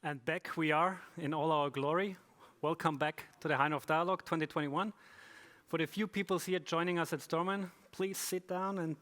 And back we are in all our glory. Welcome back to the High-North Dialogue 2021. For the few people here joining us at Stormen, please sit down and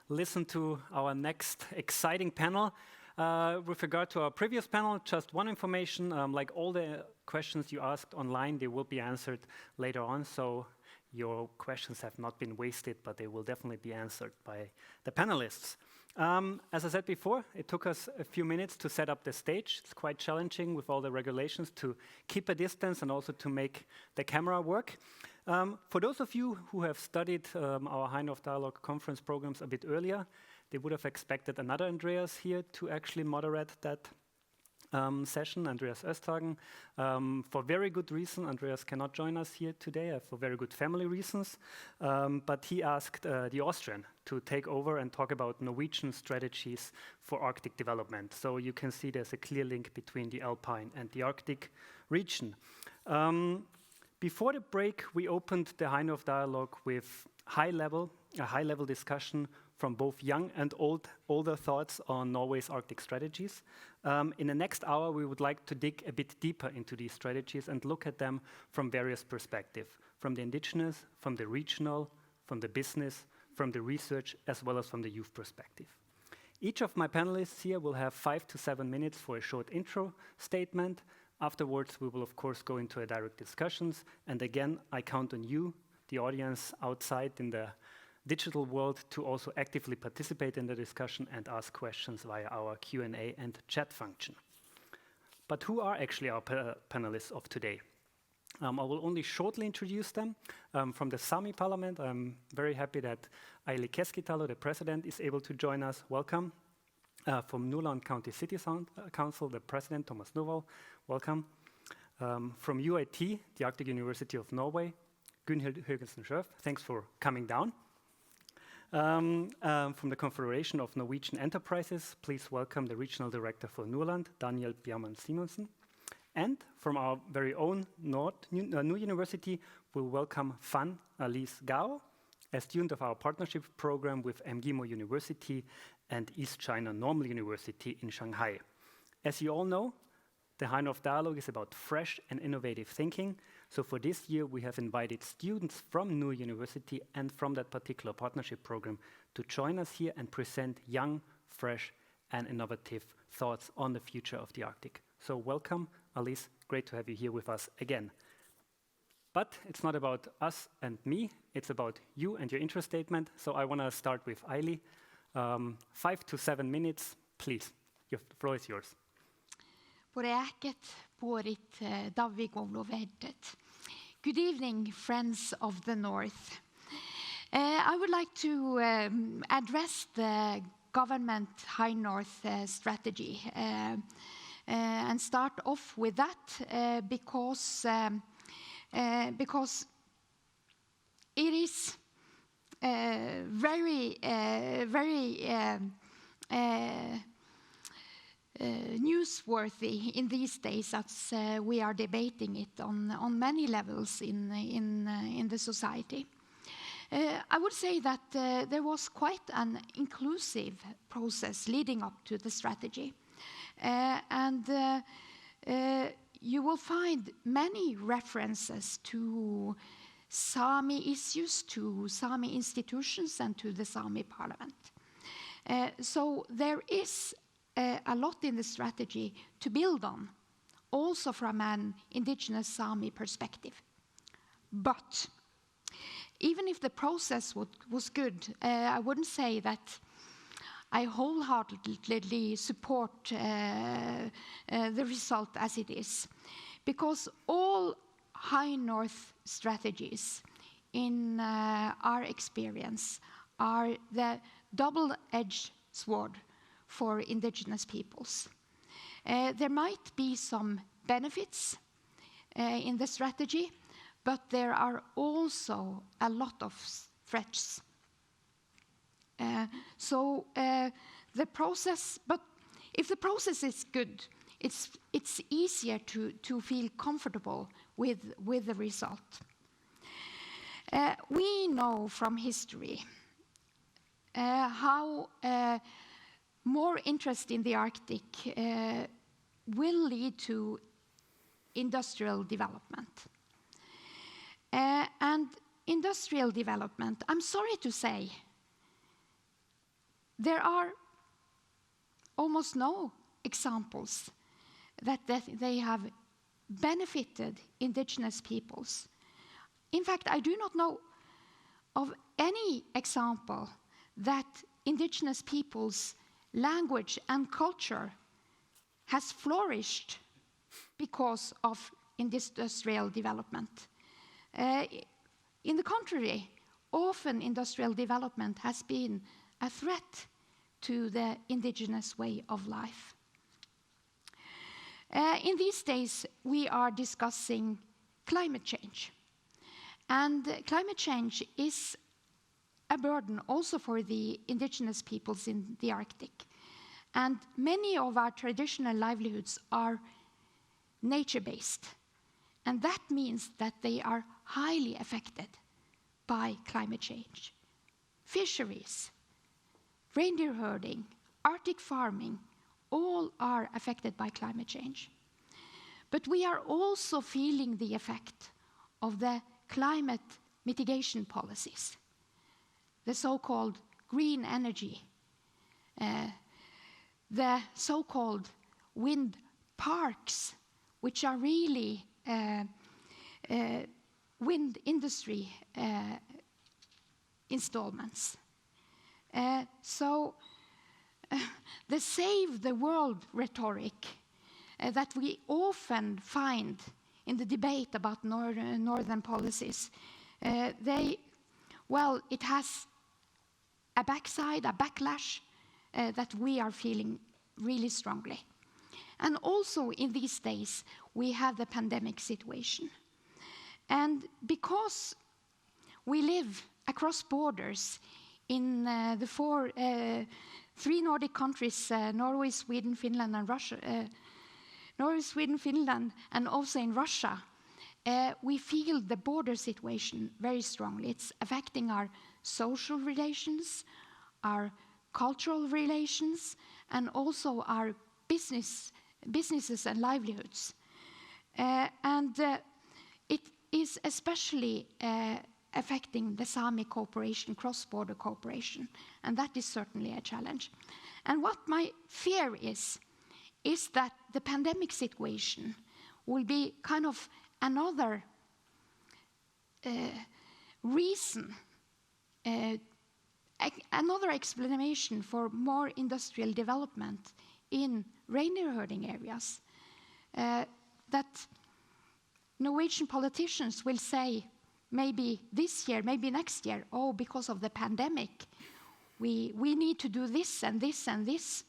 listen to our next exciting panel. With regard to our previous panel, just one information, like all the questions you asked online, they will be answered later on, so your questions have not been wasted, but they will definitely be answered by the panelists. As I said before, it took us a few minutes to set up the stage. It's quite challenging with all the regulations to keep a distance and also to make the camera work. For those of you who have studied our High-North Dialogue conference programs a bit earlier, they would have expected another Andreas here to actually moderate that session, Andreas Östhagen. For very good reason, Andreas cannot join us here today for very good family reasons, but he asked the Austrian to take over and talk about Norwegian strategies for Arctic development. So you can see there's a clear link between the Alpine and the Arctic region. Before the break, we opened the High-North Dialogue with a high-level discussion from both young and older thoughts on Norway's Arctic strategies. In the next hour, we would like to dig a bit deeper into these strategies and look at them from various perspectives, from the indigenous, from the regional, from the business, from the research, as well as from the youth perspective. Each of my panelists here will have 5 to 7 minutes for a short intro statement. Afterwards, we will, of course, go into a direct discussions. And again, I count on you, the audience outside in the digital world, to also actively participate in the discussion and ask questions via our Q&A and chat function. But who are actually our panelists of today? I will only shortly introduce them. From the Sami Parliament, I'm very happy that Aili Keskitalo, the president, is able to join us. Welcome. From Nordland County City Council, the president, Tomas. Welcome. From UiT, the Arctic University of Norway, Gunhild Høgensen-Schøf, thanks for coming down. From the Confederation of Norwegian Enterprises, please welcome the Regional Director for Nordland, Bjarmann-Simonsen. And from our very own New University, we'll welcome Fan Alice Gao, a student of our partnership program with MGIMO University and East China Normal University in Shanghai. As you all know, the High-North Dialogue is about fresh and innovative thinking. So for this year, we have invited students from New University and from that particular partnership program to join us here and present young, fresh, and innovative thoughts on the future of the Arctic. So welcome, Alice. Great to have you here with us again. But it's not about us and me. It's about you and your interest statement. So I want to start with Aili. 5 to 7 minutes, please. The floor is yours. Good evening, friends of the North. I would like to address the government High-North strategy and start off with that because it is very newsworthy in these days as we are debating it on many levels in the society. I would say that there was quite an inclusive process leading up to the strategy. And you will find many references to Sami issues, to Sami institutions, and to the Sami parliament. So there is a lot in the strategy to build on, also from an indigenous Sami perspective. But even if the process was good, I wouldn't say that I wholeheartedly support the result as it is, because all High-North strategies, in our experience, are the double-edged sword for indigenous peoples. There might be some benefits in the strategy, but there are also a lot of threats. So the process, but if the process is good, it's easier to feel comfortable with the result. We know from history how more interest in the Arctic will lead to industrial development. And industrial development, I'm sorry to say, there are almost no examples that they have benefited indigenous peoples. In fact, I do not know of any example that indigenous peoples' language and culture has flourished because of industrial development. In the contrary, often industrial development has been a threat to the indigenous way of life. In these days, we are discussing climate change. And climate change is a burden also for the indigenous peoples in the Arctic. And many of our traditional livelihoods are nature-based. And that means that they are highly affected by climate change. Fisheries, reindeer herding, Arctic farming, all are affected by climate change. But we are also feeling the effect of the climate mitigation policies, the so-called green energy, the so-called wind parks, which are really wind industry installments. The save the world rhetoric that we often find in the debate about northern policies, it has a backside, a backlash that we are feeling really strongly. And also in these days, we have the pandemic situation. And because we live across borders in the three Nordic countries, Norway, Sweden, Finland, and Russia, Norway, Sweden, Finland, and also in Russia, we feel the border situation very strongly. It's affecting our social relations, our cultural relations, and also our businesses and livelihoods. It is especially affecting the Sami cooperation, cross-border cooperation, and that is certainly a challenge. And what my fear is that the pandemic situation will be kind of another reason, another explanation for more industrial development in reindeer herding areas. That Norwegian politicians will say, maybe this year, maybe next year, oh, because of the pandemic, we need to do this and this and this.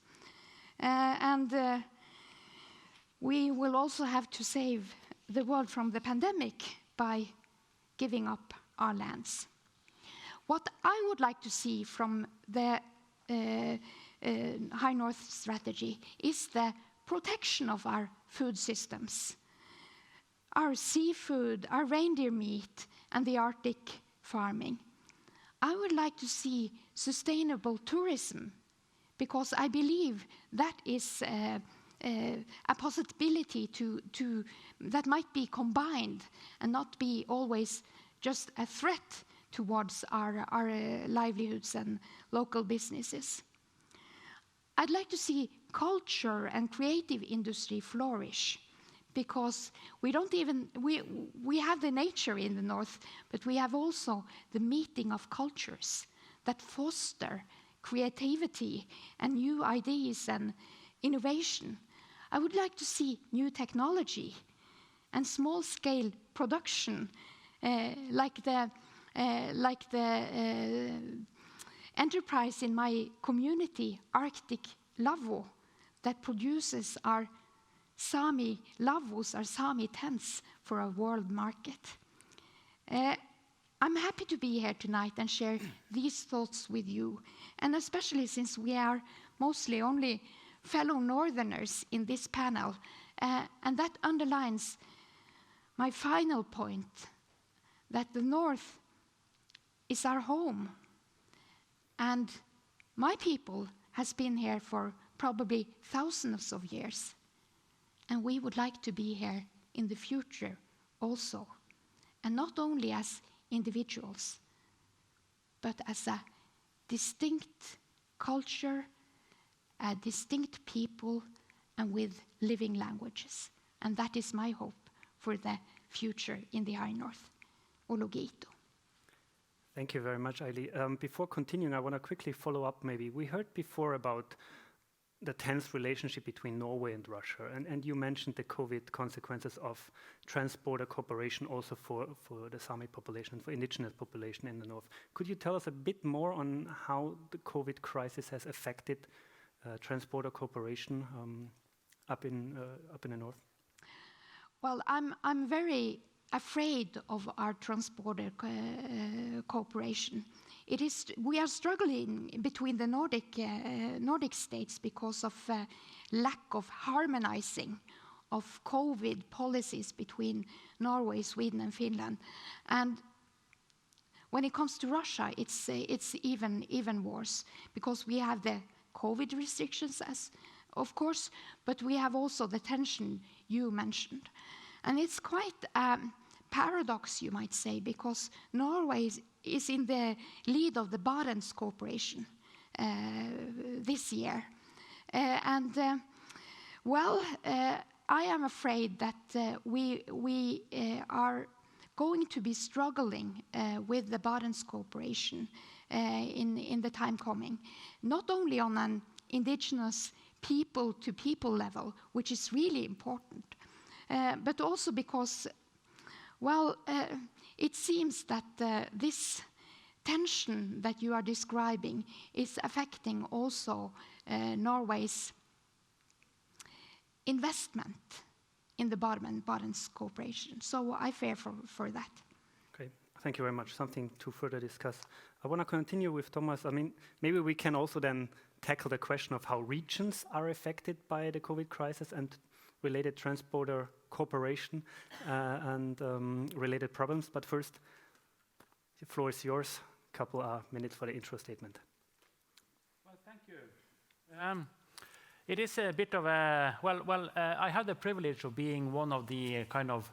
We will also have to save the world from the pandemic by giving up our lands. What I would like to see from the High North strategy is the protection of our food systems, our seafood, our reindeer meat, and the Arctic farming. I would like to see sustainable tourism, because I believe that is a possibility that might be combined and not be always just a threat towards our livelihoods and local businesses. I'd like to see culture and creative industry flourish, because we have the nature in the north, but we have also the meeting of cultures that foster creativity and new ideas and innovation. I would like to see new technology and small-scale production, like the enterprise in my community, Arctic Lavvo, that produces our Sami lavvos, our Sami tents, for a world market. I'm happy to be here tonight and share these thoughts with you, and especially since we are mostly only fellow Northerners in this panel, and that underlines my final point, that the North is our home, and my people has been here for probably thousands of years. and we would like to be here in the future also, and not only as individuals, but as a distinct culture, a distinct people, and with living languages. And that is my hope for the future in the High North. Ologito. Thank you very much, Aili. Before continuing, I want to quickly follow up maybe. We heard before about the tense relationship between Norway and Russia, and you mentioned the COVID consequences of trans-border cooperation also for the Sami population, for indigenous population in the north. Could you tell us a bit more on how the COVID crisis has affected trans-border cooperation up in the north? Well, I'm very afraid of our trans-border cooperation. We are struggling between the Nordic states because of lack of harmonizing of COVID policies between Norway, Sweden, and Finland. And when it comes to Russia, it's even worse because we have the COVID restrictions, of course, but we have also the tension you mentioned. And it's quite a paradox, you might say, because Norway is in the lead of the Barents Cooperation this year. I am afraid that we are going to be struggling with the Barents Cooperation in the time coming, not only on an indigenous people-to-people level, which is really important, but also because, it seems that this tension that you are describing is affecting also Norway's investment in the Barents Cooperation. So I fear for that. Okay, thank you very much. Something to further discuss. I want to continue with Tomas. I mean, maybe we can also then tackle the question of how regions are affected by the COVID crisis and related trans-border cooperation and related problems. But first, the floor is yours. A couple of minutes for the intro statement. Well, thank you. It is a bit of a, I have the privilege of being one of the kind of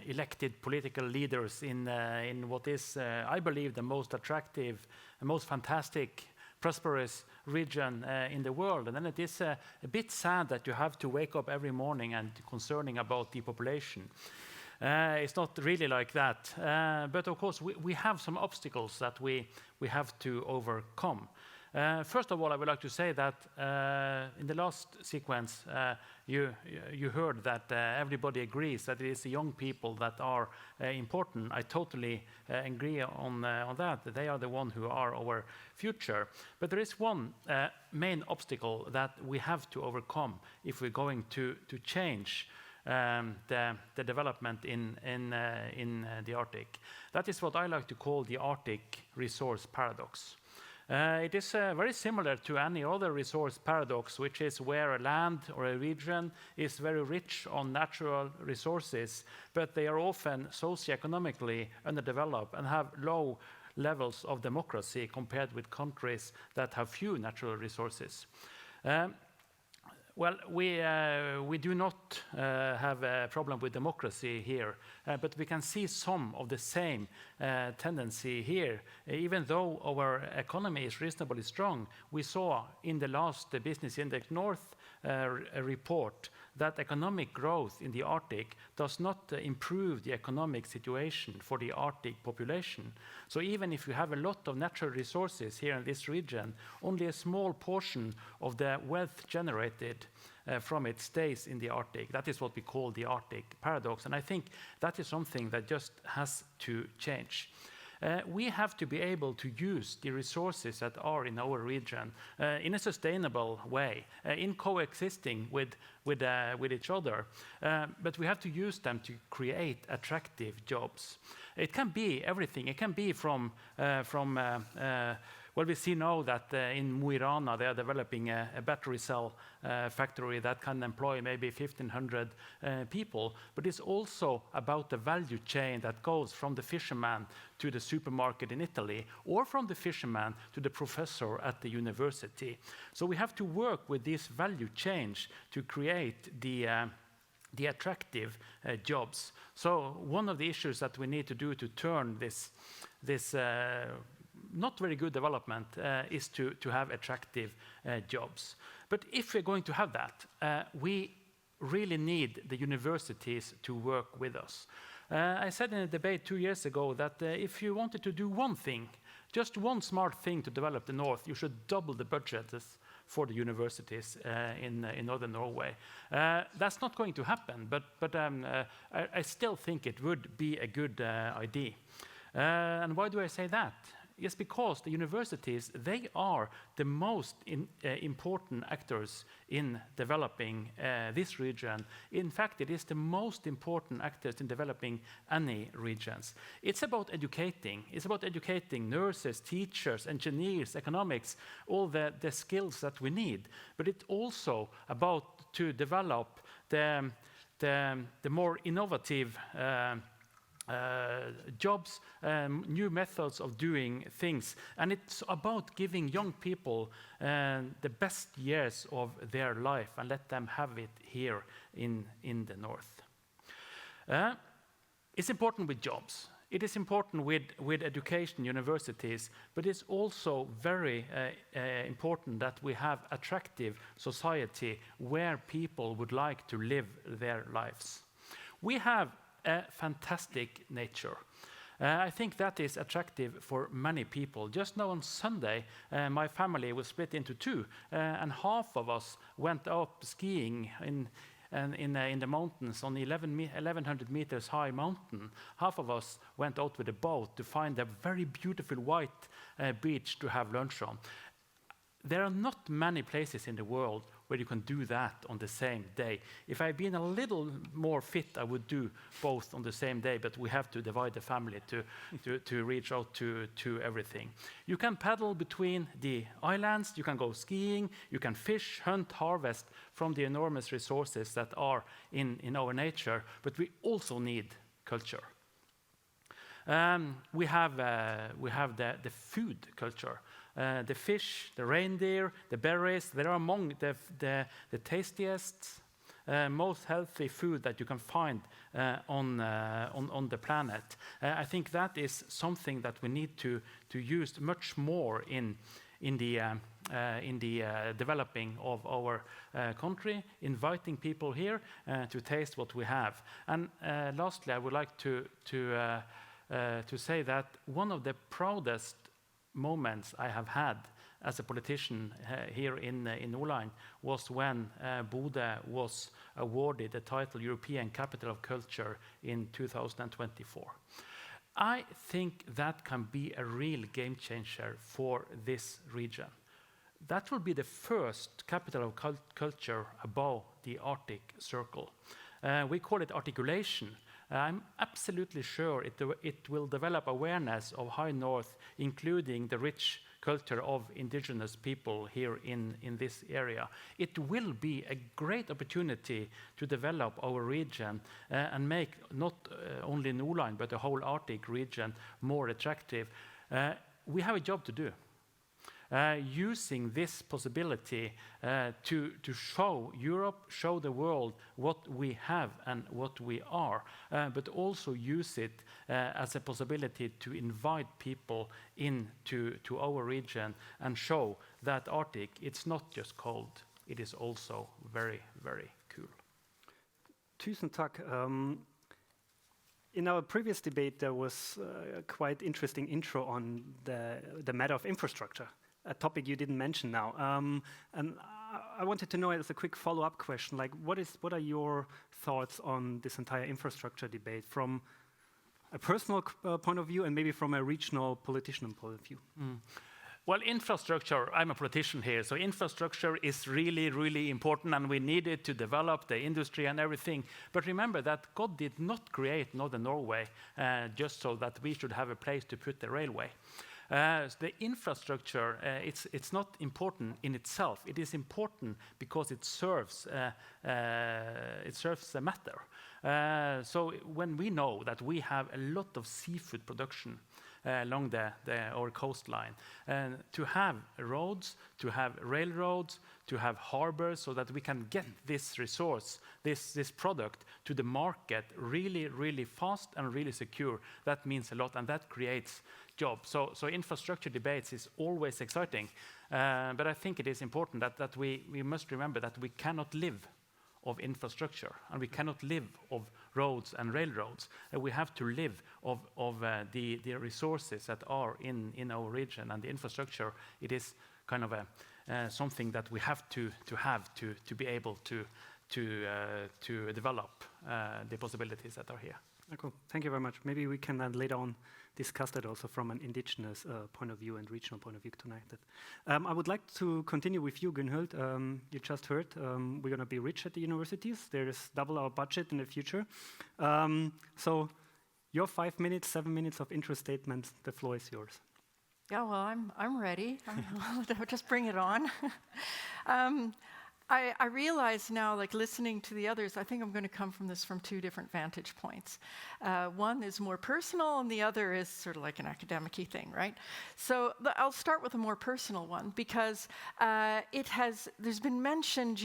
elected political leaders in what is, I believe, the most attractive, the most fantastic, prosperous region in the world. And then it is a bit sad that you have to wake up every morning and concerning about the population. It's not really like that. But of course, we have some obstacles that we have to overcome. First of all, I would like to say that in the last sequence, you heard that everybody agrees that it is the young people that are important. I totally agree on that. They are the ones who are our future. But there is one main obstacle that we have to overcome if we're going to change the development in the Arctic. That is what I like to call the Arctic resource paradox. It is very similar to any other resource paradox, which is where a land or a region is very rich on natural resources, but they are often socioeconomically underdeveloped and have low levels of democracy compared with countries that have few natural resources. We do not have a problem with democracy here, but we can see some of the same tendency here. Even though our economy is reasonably strong, we saw in the last Business Index North a report that economic growth in the Arctic does not improve the economic situation for the Arctic population. So even if you have a lot of natural resources here in this region, only a small portion of the wealth generated from it stays in the Arctic. That is what we call the Arctic paradox. And I think that is something that just has to change. We have to be able to use the resources that are in our region in a sustainable way, in coexisting with each other. But we have to use them to create attractive jobs. It can be everything. It can be from Well, we see now that in Mo i Rana they are developing a battery cell factory that can employ maybe 1,500 people. But it's also about the value chain that goes from the fisherman to the supermarket in Italy, or from the fisherman to the professor at the university. So we have to work with this value chain to create the attractive jobs. So one of the issues that we need to do to turn this not very good development is to have attractive jobs. But if we're going to have that, we really need the universities to work with us. I said in a debate 2 years ago that if you wanted to do one thing, just one smart thing to develop the North, you should double the budgets for the universities in northern Norway. That's not going to happen, but I still think it would be a good idea. And why do I say that? Yes, because the universities, they are the most important actors in developing this region. In fact, it is the most important actors in developing any regions. It's about educating. It's about educating nurses, teachers, engineers, economics, all the skills that we need. But it's also about to develop the more innovative jobs, new methods of doing things. And it's about giving young people the best years of their life and let them have it here in the North. It's important with jobs. It is important with education, universities, but it's also very important that we have attractive society where people would like to live their lives. We have a fantastic nature. I think that is attractive for many people. Just now on Sunday, my family was split into two, and half of us went up skiing in the mountains on 1,100 meters high mountain. Half of us went out with a boat to find a very beautiful white beach to have lunch on. There are not many places in the world where you can do that on the same day. If I'd been a little more fit, I would do both on the same day, but we have to divide the family to reach out to everything. You can paddle between the islands, you can go skiing, you can fish, hunt, harvest from the enormous resources that are in our nature, but we also need culture. We have the food culture. The fish, the reindeer, the berries, they are among the tastiest, most healthy food that you can find on the planet. I think that is something that we need to use much more in the developing of our country, inviting people here to taste what we have. And lastly, I would like to say that one of the proudest moments I have had as a politician here in Nordland was when Bodø was awarded the title European Capital of Culture in 2024. I think that can be a real game changer for this region. That will be the first capital of culture above the Arctic Circle. We call it articulation. I'm absolutely sure it will develop awareness of High North, including the rich culture of indigenous people here in this area. It will be a great opportunity to develop our region and make not only Nordland, but the whole Arctic region more attractive. We have a job to do. Using this possibility to show Europe, show the world what we have and what we are, but also use it as a possibility to invite people into our region and show that Arctic, it's not just cold, it is also very, very cool. Tusen takk. In our previous debate, there was a quite interesting intro on the matter of infrastructure, a topic you didn't mention now. And I wanted to know, as a quick follow-up question, like what are your thoughts on this entire infrastructure debate from a personal point of view and maybe from a regional politician point of view? Well, infrastructure, I'm a politician here, so infrastructure is really, really important, and we need it to develop the industry and everything. But remember that God did not create Northern Norway just so that we should have a place to put the railway. The infrastructure, it's not important in itself. It is important because it serves a matter. So when we know that we have a lot of seafood production along our coastline, and to have roads, to have railroads, to have harbors, so that we can get this resource, this product to the market really, really fast and really secure, that means a lot, and that creates jobs. So infrastructure debates is always exciting, but I think it is important that we must remember that we cannot live of infrastructure, and we cannot live of roads and railroads. We have to live of the resources that are in our region, and the infrastructure, it is kind of something that we have to be able to develop the possibilities that are here. Cool. Thank you very much. Maybe we can then later on discuss that also from an indigenous point of view and regional point of view tonight. I would like to continue with you, Gunhild. You just heard we're going to be rich at the universities. There is double our budget in the future. So your 5 minutes, 7 minutes of intro statement, the floor is yours. Yeah, well, I'm ready. I'll just bring it on. I realize now, like listening to the others, I think I'm going to come from this from two different vantage points. One is more personal, and the other is sort of like an academic-y thing, right? So I'll start with a more personal one, because there's been mentioned,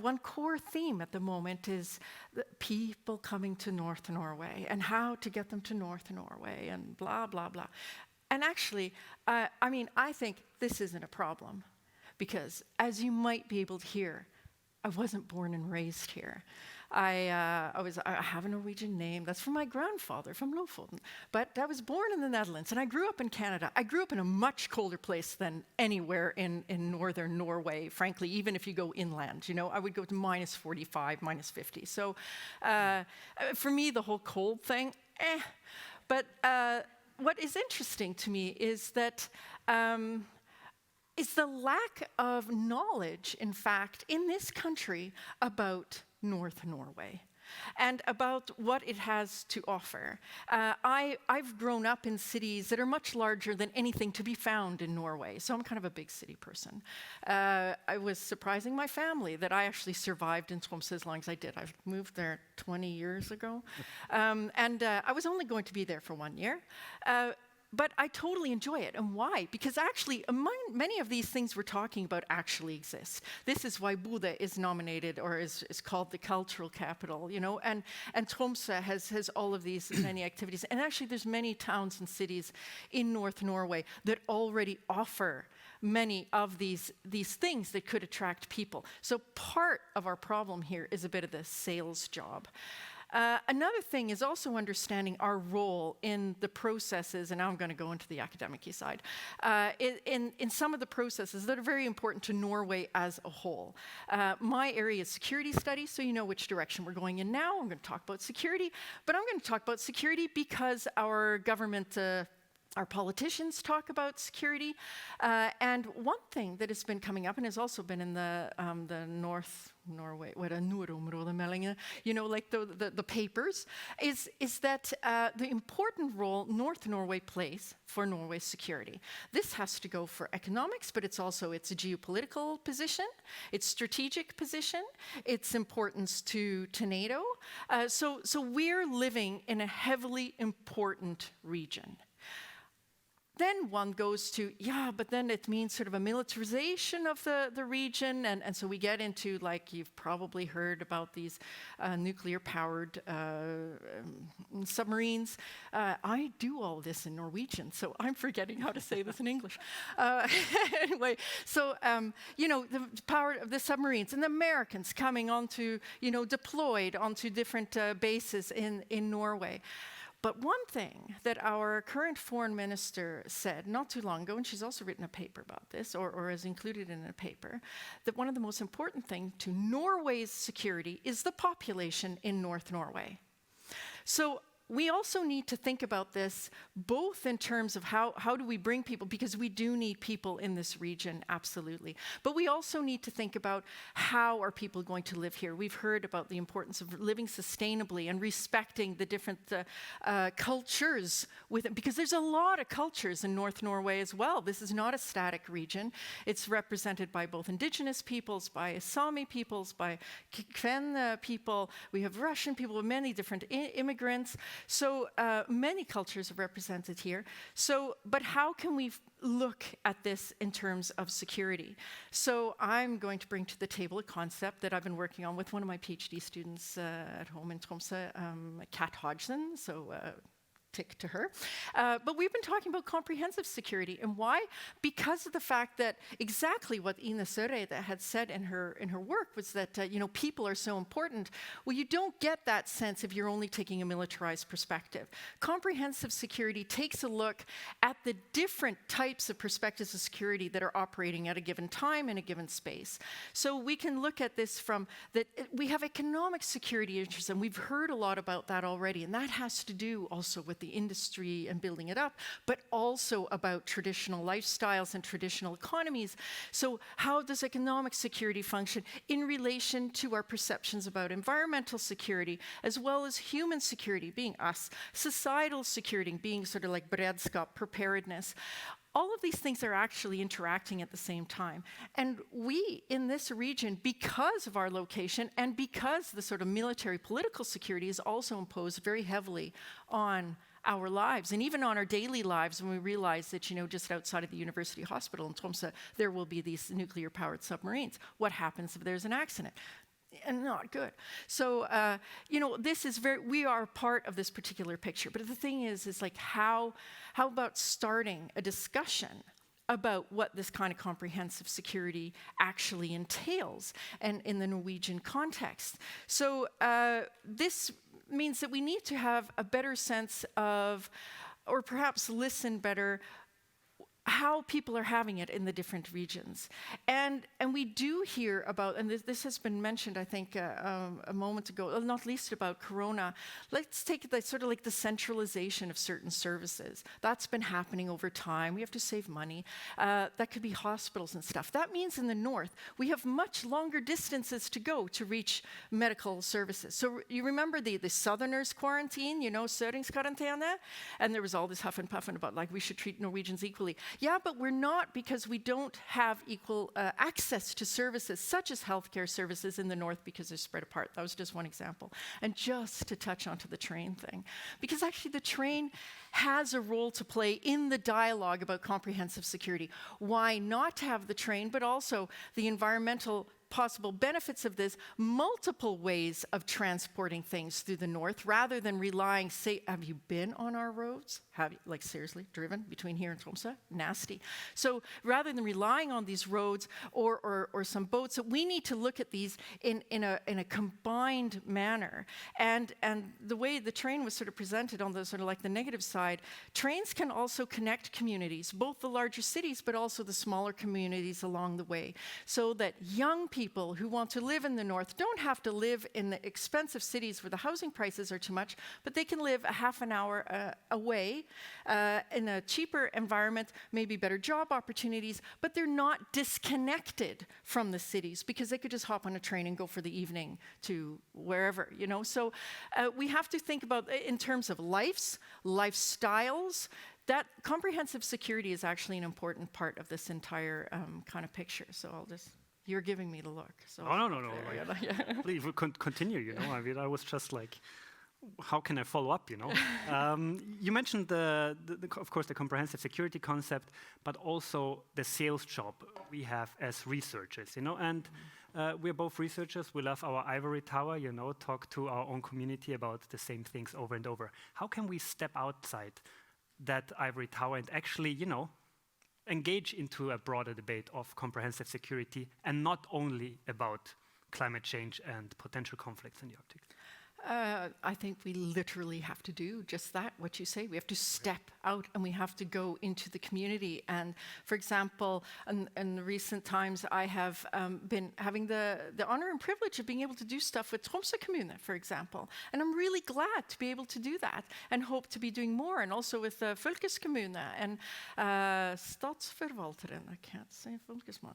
one core theme at the moment is the people coming to North Norway, and how to get them to North Norway, and blah, blah, blah. And actually, I think this isn't a problem. Because, as you might be able to hear, I wasn't born and raised here. I have a Norwegian name. That's from my grandfather from Lofoten. But I was born in the Netherlands, and I grew up in Canada. I grew up in a much colder place than anywhere in northern Norway, frankly, even if you go inland. I would go to minus 45, minus 50. So for me, the whole cold thing, But what is interesting to me is that is the lack of knowledge, in fact, in this country about North Norway and about what it has to offer. I've grown up in cities that are much larger than anything to be found in Norway, so I'm kind of a big city person. I was surprising my family that I actually survived in Tromsø as long as I did. I moved there 20 years ago, and I was only going to be there for 1 year. But I totally enjoy it. And why? Because actually, many of these things we're talking about actually exist. This is why Bodø is nominated, or is called the cultural capital, and Tromsø has all of these many activities. And actually, there's many towns and cities in North Norway that already offer many of these things that could attract people. So part of our problem here is a bit of the sales job. Another thing is also understanding our role in the processes, and now I'm going to go into the academic-y side, in some of the processes that are very important to Norway as a whole. My area is security studies, so you know which direction we're going in now. I'm going to talk about security, but I'm going to talk about security because our government, our politicians talk about security. And one thing that has been coming up and has also been in the North Norway, nordområdemeldingen, like the papers, is that the important role North Norway plays for Norway's security. This has to go for economics, but it's a geopolitical position, its strategic position, its importance to NATO. So we're living in a heavily important region. Then one goes to, but then it means sort of a militarization of the region. And so we get into, like, you've probably heard about these nuclear-powered submarines. I do all this in Norwegian, so I'm forgetting how to say this in English. Anyway, so, the power of the submarines and the Americans coming onto, deployed onto different bases in Norway. But one thing that our current foreign minister said not too long ago, and she's also written a paper about this, or is included in a paper, that one of the most important things to Norway's security is the population in North Norway. So we also need to think about this both in terms of how do we bring people, because we do need people in this region, absolutely. But we also need to think about how are people going to live here. We've heard about the importance of living sustainably and respecting the different cultures with it, because there's a lot of cultures in North Norway as well. This is not a static region. It's represented by both indigenous peoples, by Sami peoples, by Kven people. We have Russian people, many different immigrants. So many cultures are represented here. So, but how can we look at this in terms of security? So I'm going to bring to the table a concept that I've been working on with one of my PhD students at home in Tromsø, Kat Hodgson. So tick to her. But we've been talking about comprehensive security. And why? Because of the fact that exactly what Ina Søreide had said in her work was that people are so important. Well, you don't get that sense if you're only taking a militarized perspective. Comprehensive security takes a look at the different types of perspectives of security that are operating at a given time in a given space. So we can look at this from that we have economic security interests, and we've heard a lot about that already, and that has to do also with the industry and building it up, but also about traditional lifestyles and traditional economies. So how does economic security function in relation to our perceptions about environmental security, as well as human security, being us, societal security, being sort of like beredskap, preparedness. All of these things are actually interacting at the same time. And we in this region, because of our location and because the sort of military political security is also imposed very heavily on our lives and even on our daily lives, when we realize that, just outside of the university hospital in Tromsø, there will be these nuclear powered submarines. What happens if there's an accident? And not good. So, this is we are part of this particular picture. But the thing is like, how about starting a discussion about what this kind of comprehensive security actually entails, and in the Norwegian context? So, this means that we need to have a better sense of, or perhaps listen better, how people are having it in the different regions. And we do hear about, and this has been mentioned, I think, a moment ago, not least about Corona. Let's take the sort of like the centralization of certain services. That's been happening over time. We have to save money. That could be hospitals and stuff. That means in the north, we have much longer distances to go to reach medical services. So you remember the Southerners quarantine, Søringskarantene? And there was all this huff and puff about like we should treat Norwegians equally. Yeah, but we're not, because we don't have equal access to services such as healthcare services in the north, because they're spread apart. That was just one example. And just to touch onto the train thing, because actually the train has a role to play in the dialogue about comprehensive security. Why not have the train, but also the environmental possible benefits of this, multiple ways of transporting things through the north, rather than relying, say, have you been on our roads? Have you, like, seriously, driven between here and Tromsø? Nasty. So rather than relying on these roads or some boats, we need to look at these in a combined manner. And the way the train was sort of presented on the sort of like the negative side, trains can also connect communities, both the larger cities, but also the smaller communities along the way, so that young people who want to live in the north don't have to live in the expensive cities where the housing prices are too much, but they can live a half an hour away in a cheaper environment, maybe better job opportunities, but they're not disconnected from the cities, because they could just hop on a train and go for the evening to wherever, So we have to think about, in terms of lifestyles, that comprehensive security is actually an important part of this entire kind of picture. So you're giving me the look. So no. Please continue. I was just like, how can I follow up? You mentioned of course, the comprehensive security concept, but also the sales job we have as researchers. And we're both researchers. We love our ivory tower. Talk to our own community about the same things over and over. How can we step outside that ivory tower and actually, engage into a broader debate of comprehensive security, and not only about climate change and potential conflicts in the Arctic? I think we literally have to do just that, what you say. We have to step out and we have to go into the community. And for example, in the recent times, I have been having the honor and privilege of being able to do stuff with Tromsø kommune, for example. And I'm really glad to be able to do that and hope to be doing more. And also with the fylkeskommune and statsforvalteren, I can't say fylkesmann.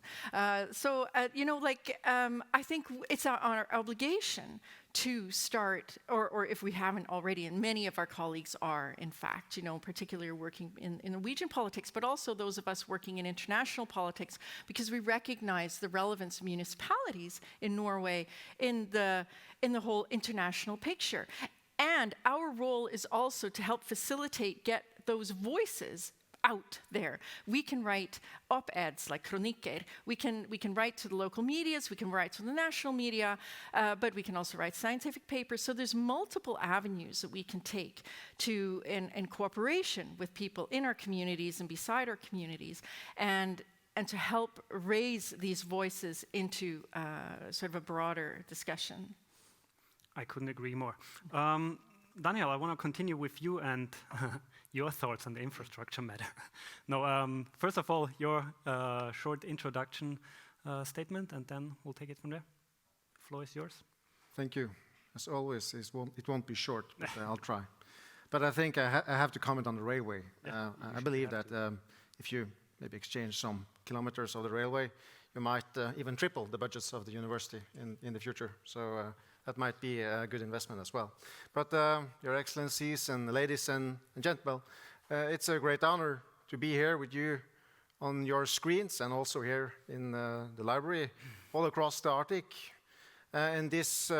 I think it's our obligation to start, or if we haven't already, and many of our colleagues are, in fact, particularly working in Norwegian politics, but also those of us working in international politics, because we recognize the relevance of municipalities in Norway in the whole international picture. And our role is also to help facilitate, get those voices out there. We can write op-eds like kronikker. We can write to the local medias, we can write to the national media, but we can also write scientific papers. So there's multiple avenues that we can take to, in cooperation with people in our communities and beside our communities, and to help raise these voices into sort of a broader discussion. I couldn't agree more. Daniel, I want to continue with you and your thoughts on the infrastructure matter. No, first of all, your short introduction statement, and then we'll take it from there. The floor is yours. Thank you. As always, it won't be short, but I'll try. But I think I have to comment on the railway. Yeah, I believe that if you maybe exchange some kilometers of the railway, you might even triple the budgets of the university in the future. So that might be a good investment as well. But Your Excellencies and ladies and gentlemen, it's a great honor to be here with you on your screens and also here in the library all across the Arctic. In this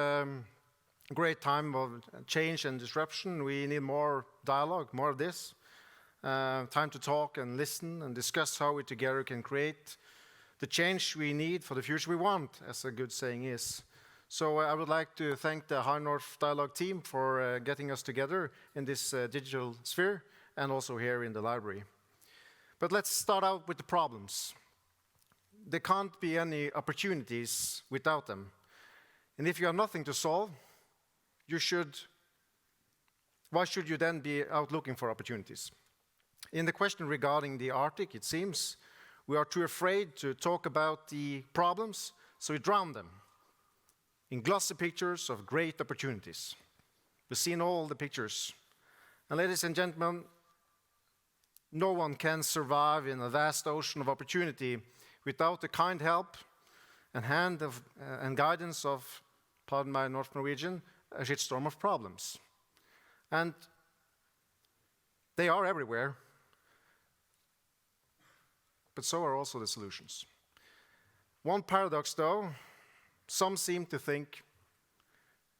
great time of change and disruption, we need more dialogue, more of this. Time to talk and listen and discuss how we together can create the change we need for the future we want, as a good saying is. So I would like to thank the High North Dialogue team for getting us together in this digital sphere and also here in the library. But let's start out with the problems. There can't be any opportunities without them. And if you have nothing to solve, why should you then be out looking for opportunities? In the question regarding the Arctic, it seems we are too afraid to talk about the problems, so we drown them in glossy pictures of great opportunities. We've seen all the pictures. And ladies and gentlemen, no one can survive in a vast ocean of opportunity without the kind help and hand of, and guidance of, pardon my North Norwegian, a shitstorm of problems. And they are everywhere, but so are also the solutions. One paradox, though, some seem to think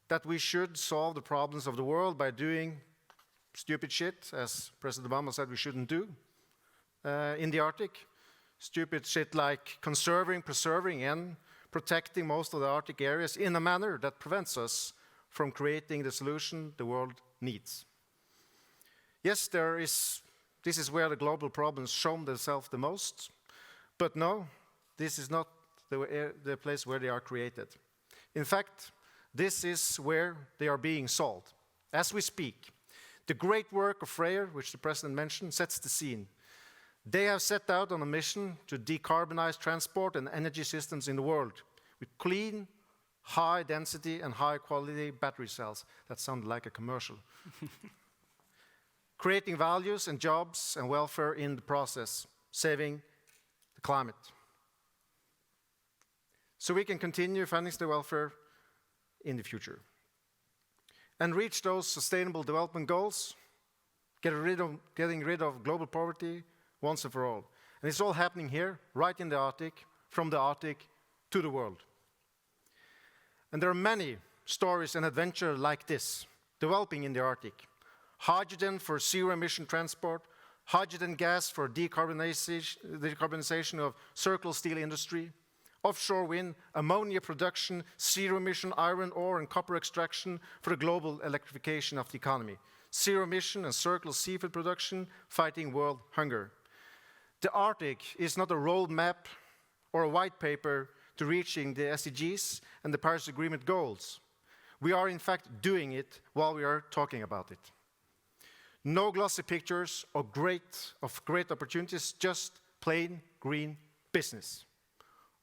that we should solve the problems of the world by doing stupid shit, as President Obama said we shouldn't do in the Arctic. Stupid shit like conserving, preserving, and protecting most of the Arctic areas in a manner that prevents us from creating the solution the world needs. Yes, this is where the global problems show themselves the most, but no, this is not the place where they are created. In fact, this is where they are being solved. As we speak, the great work of Freyr, which the President mentioned, sets the scene. They have set out on a mission to decarbonize transport and energy systems in the world with clean, high density and high quality battery cells. That sounded like a commercial. Creating values and jobs and welfare in the process, saving the climate. So we can continue funding the welfare in the future. And reach those sustainable development goals, getting rid of global poverty once and for all. And it's all happening here, right in the Arctic, from the Arctic to the world. And there are many stories and adventures like this developing in the Arctic. Hydrogen for zero-emission transport, hydrogen gas for decarbonization of circular steel industry, offshore wind, ammonia production, zero-emission iron ore and copper extraction for the global electrification of the economy, zero-emission and circular seafood production, fighting world hunger. The Arctic is not a roadmap or a white paper to reaching the SDGs and the Paris Agreement goals. We are in fact doing it while we are talking about it. No glossy pictures of great opportunities, just plain green business.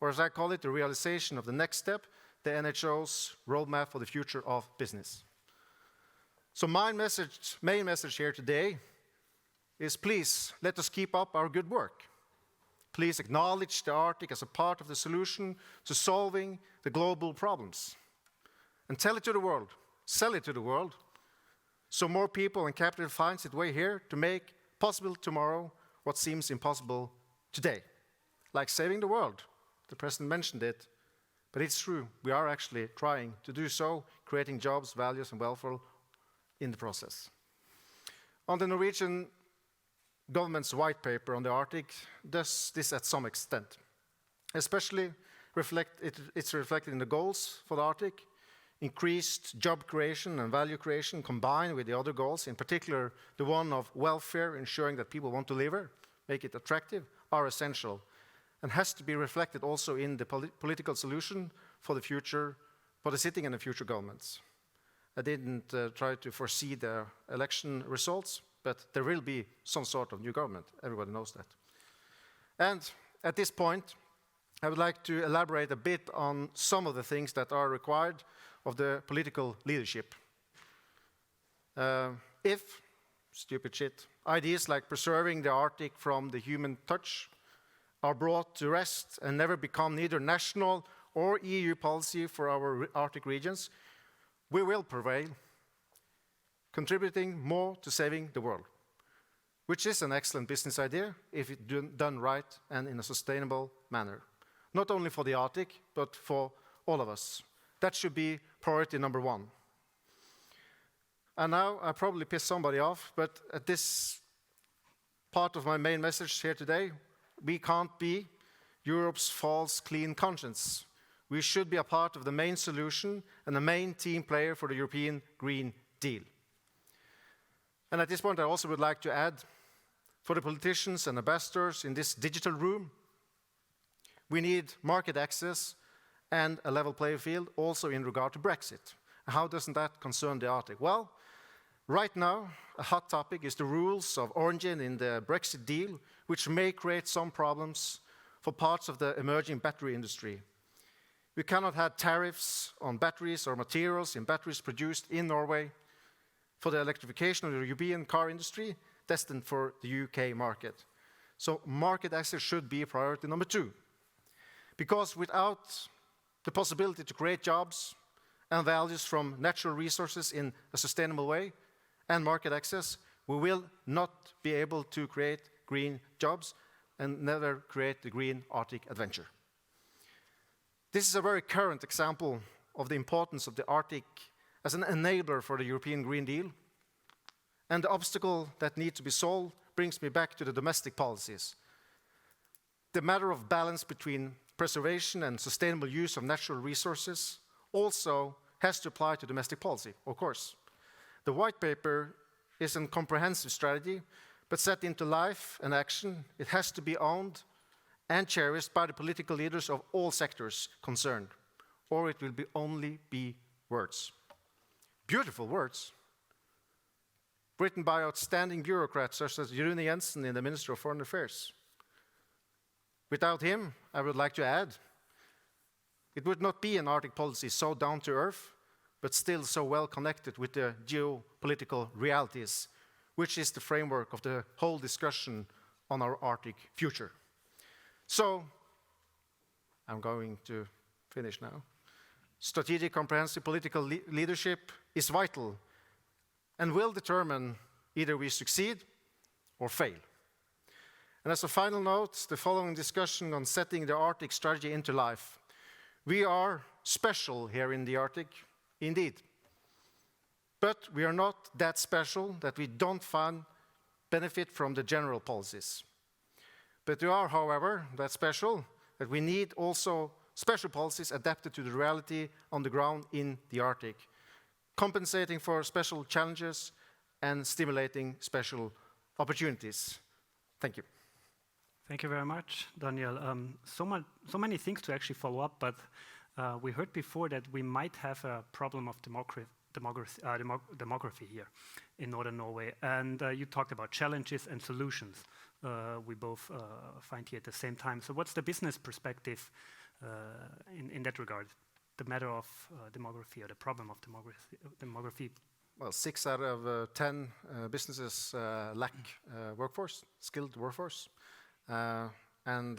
Or as I call it, the realization of the next step, the NHO's roadmap for the future of business. So my main message here today is please let us keep up our good work. Please acknowledge the Arctic as a part of the solution to solving the global problems. And tell it to the world, sell it to the world, so more people and capital finds its way here to make possible tomorrow what seems impossible today. Like saving the world. The President mentioned it, but it's true. We are actually trying to do so, creating jobs, values, and welfare in the process. On the Norwegian government's white paper on the Arctic does this at some extent. Especially it's reflected in the goals for the Arctic, increased job creation and value creation combined with the other goals, in particular the one of welfare, ensuring that people want to live here, make it attractive, are essential, and has to be reflected also in the political solution for the future, for the sitting and the future governments. I didn't try to foresee the election results, but there will be some sort of new government. Everybody knows that. And at this point, I would like to elaborate a bit on some of the things that are required of the political leadership. If, stupid shit, ideas like preserving the Arctic from the human touch are brought to rest and never become neither national or EU policy for our Arctic regions, we will prevail, contributing more to saving the world, which is an excellent business idea if it's done right and in a sustainable manner. Not only for the Arctic, but for all of us. That should be priority number one. And now I probably pissed somebody off, but at this part of my main message here today, we can't be Europe's false clean conscience. We should be a part of the main solution and the main team player for the European Green Deal. And at this point, I also would like to add, for the politicians and ambassadors in this digital room, we need market access and a level playing field also in regard to Brexit. How doesn't that concern the Arctic? Well, right now, a hot topic is the rules of origin in the Brexit deal, which may create some problems for parts of the emerging battery industry. We cannot have tariffs on batteries or materials in batteries produced in Norway for the electrification of the European car industry destined for the UK market. So market access should be priority number two. Because without the possibility to create jobs and values from natural resources in a sustainable way and market access, we will not be able to create green jobs and never create the green Arctic adventure. This is a very current example of the importance of the Arctic as an enabler for the European Green Deal. And the obstacle that needs to be solved brings me back to the domestic policies. The matter of balance between preservation and sustainable use of natural resources also has to apply to domestic policy, of course. The white paper is a comprehensive strategy, but set into life and action, it has to be owned and cherished by the political leaders of all sectors concerned, or it will only be words. Beautiful words, written by outstanding bureaucrats such as Rune Jensen in the Ministry of Foreign Affairs. Without him, I would like to add, it would not be an Arctic policy so down to earth, but still so well connected with the geopolitical realities, which is the framework of the whole discussion on our Arctic future. So, I'm going to finish now. Strategic, comprehensive political leadership is vital and will determine either we succeed or fail. And as a final note, the following discussion on setting the Arctic strategy into life. We are special here in the Arctic, indeed. But we are not that special that we don't find benefit from the general policies. But we are, however, that special that we need also special policies adapted to the reality on the ground in the Arctic, compensating for special challenges and stimulating special opportunities. Thank you. Thank you very much, Daniel. So many things to actually follow up, but we heard before that we might have a problem of demography here in northern Norway. And you talked about challenges and solutions we both find here at the same time. So what's the business perspective in that regard, the matter of demography or the problem of demography? Well, 6 out of 10 businesses lack workforce, skilled workforce. And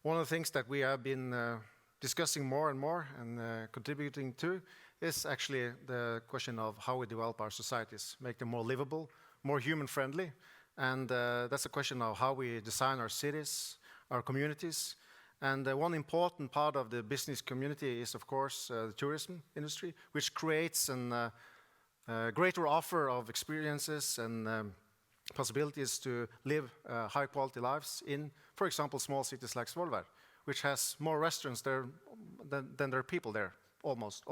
one of the things that we have been discussing more and more and contributing to is actually the question of how we develop our societies, make them more livable, more human-friendly. And that's a question of how we design our cities, our communities. And one important part of the business community is, of course, the tourism industry, which creates a greater offer of experiences and possibilities to live high-quality lives in, for example, small cities like Svolvær, which has more restaurants there than there are people there, almost.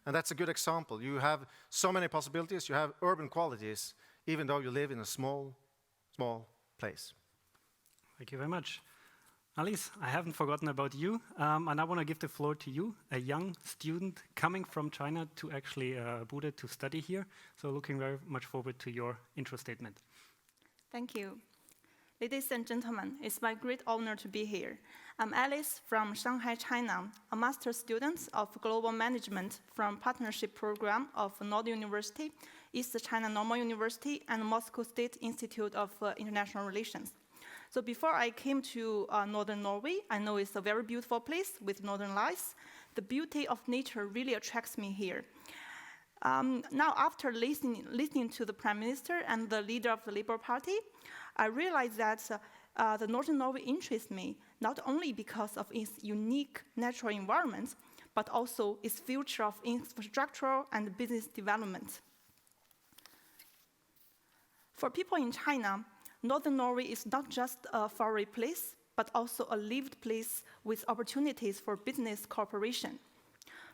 And that's a good example. You have so many possibilities. You have urban qualities, even though you live in a small place. Thank you very much. Alice, I haven't forgotten about you, and I want to give the floor to you, a young student coming from China to actually Bude to study here. So looking very much forward to your intro statement. Thank you. Ladies and gentlemen, it's my great honor to be here. I'm Alice from Shanghai, China, a master's student of global management from partnership program of Northern University, East China Normal University, and Moscow State Institute of International Relations. So before I came to northern Norway, I know it's a very beautiful place with northern lights. The beauty of nature really attracts me here. Now, after listening to the Prime Minister and the leader of the Labour Party, I realized that the northern Norway interests me, not only because of its unique natural environment, but also its future of infrastructural and business development. For people in China, northern Norway is not just a faraway place, but also a lived place with opportunities for business cooperation.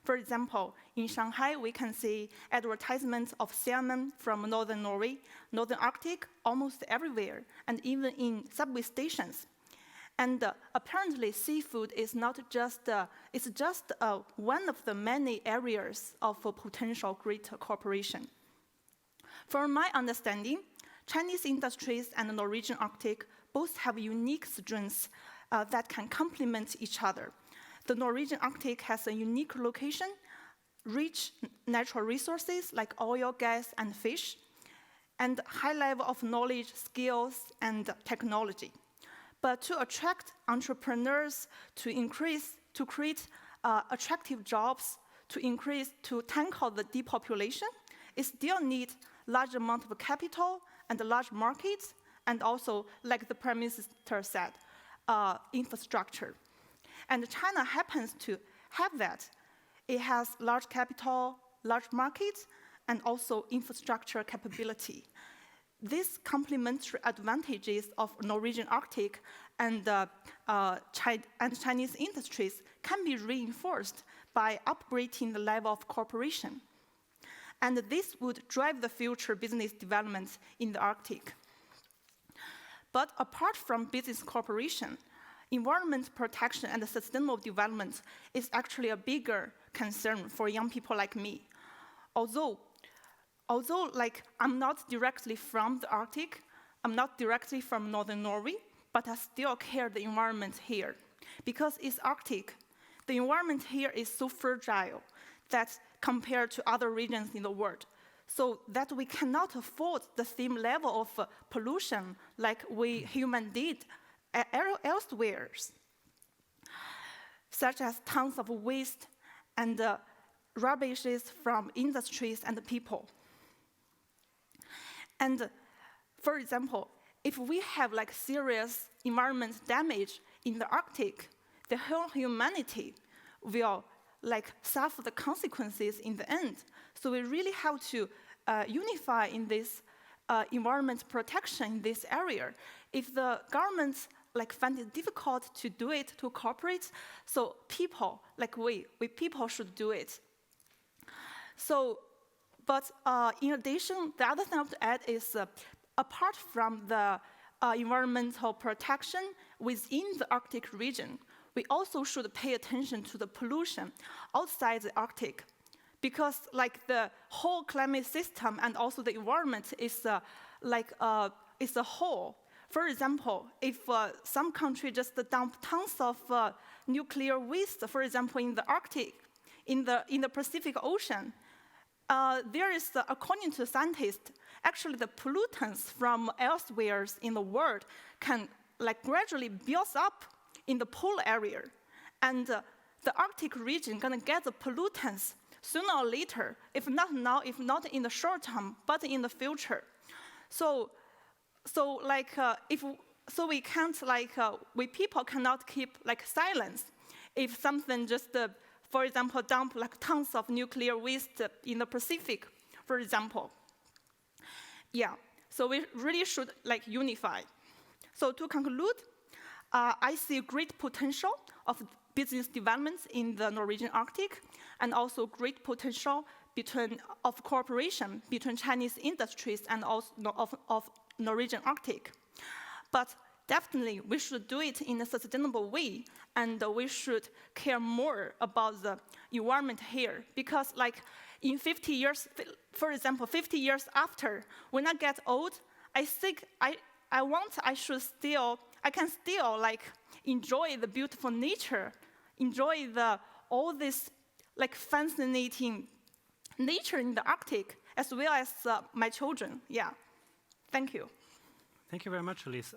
For example, in Shanghai, we can see advertisements of salmon from northern Norway, northern Arctic, almost everywhere, and even in subway stations. And apparently, seafood is not just it's just one of the many areas of potential great cooperation. From my understanding, Chinese industries and the Norwegian Arctic both have unique strengths that can complement each other. The Norwegian Arctic has a unique location, rich natural resources like oil, gas, and fish, and high level of knowledge, skills, and technology. But to attract entrepreneurs, to create attractive jobs, to tackle the depopulation, it still needs large amount of capital and large markets, and also, like the Prime Minister said, infrastructure. And China happens to have that. It has large capital, large markets, and also infrastructure capability. These complementary advantages of Norwegian Arctic and Chinese industries can be reinforced by upgrading the level of cooperation. And this would drive the future business development in the Arctic. But apart from business cooperation, environment protection and sustainable development is actually a bigger concern for young people like me. Although like I'm not directly from the Arctic, I'm not directly from northern Norway, but I still care the environment here. Because it's Arctic, the environment here is so fragile that compared to other regions in the world, so that we cannot afford the same level of pollution like we humans did elsewhere, such as tons of waste and rubbishes from industries and people. And for example, if we have like serious environment damage in the Arctic, the whole humanity will like suffer the consequences in the end. So we really have to unify in this environment protection in this area. If the governments like find it difficult to do it, to cooperate, so people, like we people should do it. So, but in addition, the other thing I have to add is apart from the environmental protection within the Arctic region, we also should pay attention to the pollution outside the Arctic, because like the whole climate system and also the environment is is a whole. For example, if some country just dump tons of nuclear waste, for example, in the Arctic, in the Pacific Ocean, there is, according to scientists, actually the pollutants from elsewhere in the world can like gradually build up in the polar area, and the Arctic region gonna get the pollutants sooner or later, if not now, if not in the short term, but in the future. So we can't we people cannot keep like silence if something just for example dump like tons of nuclear waste in the Pacific, for example. Yeah, so we really should like unify. So to conclude, I see great potential of business developments in the Norwegian Arctic, and also great potential of cooperation between Chinese industries and also of Norwegian Arctic. But definitely, we should do it in a sustainable way, and we should care more about the environment here. Because like in 50 years, for example, 50 years after, when I get old, I think I can still like enjoy the beautiful nature, enjoy all this like fascinating nature in the Arctic, as well as my children. Yeah, thank you. Thank you very much, Elise.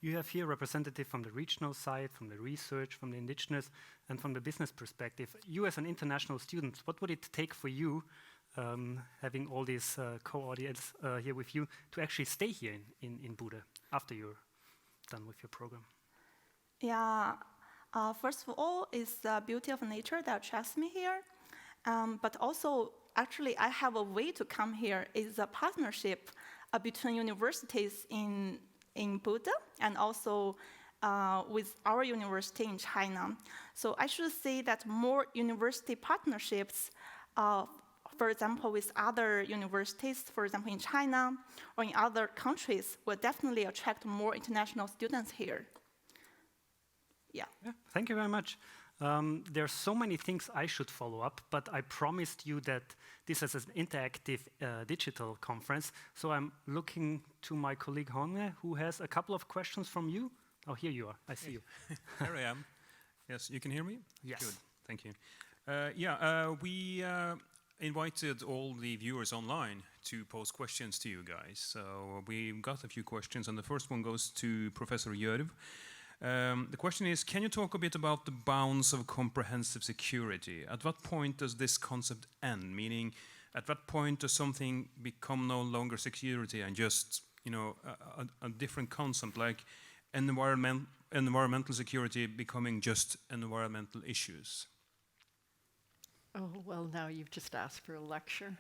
You have here a representative from the regional side, from the research, from the indigenous, and from the business perspective. You as an international student, what would it take for you, having all these co-audience here with you, to actually stay here in Bude after you're done with your program? Yeah, first of all, it's the beauty of nature that attracts me here. But also, actually, I have a way to come here. It's a partnership between universities in Bude and also with our university in China. So I should say that more university partnerships, for example, with other universities, for example, in China or in other countries, will definitely attract more international students here. Yeah. Thank you very much. There are so many things I should follow up, but I promised you that this is an interactive digital conference. So I'm looking to my colleague Honge, who has a couple of questions from you. Oh, here you are. I see you. Here I am. Yes, you can hear me? Yes. Good. Thank you. We invited all the viewers online to pose questions to you guys. So we got a few questions, and the first one goes to Professor Gjørv. The question is, can you talk a bit about the bounds of comprehensive security? At what point does this concept end? Meaning, at what point does something become no longer security and just, a different concept, like environmental security becoming just environmental issues? Oh, well, now you've just asked for a lecture.